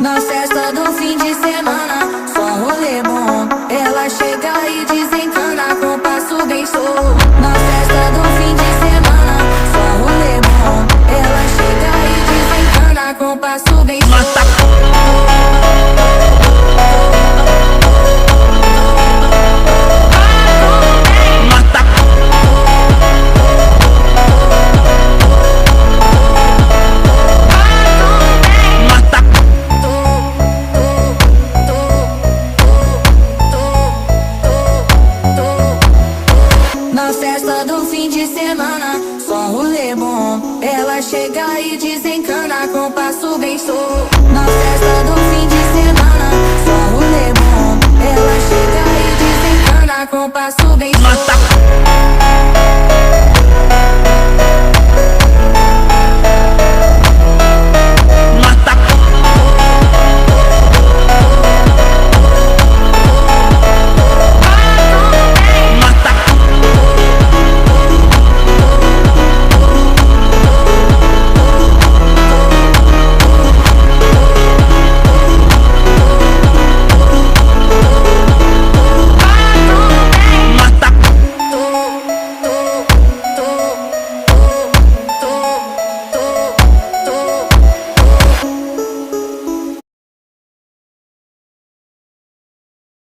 Na festa do fim de semana, só rolê bom. Ela chega e desencana com passo bem show. Na festa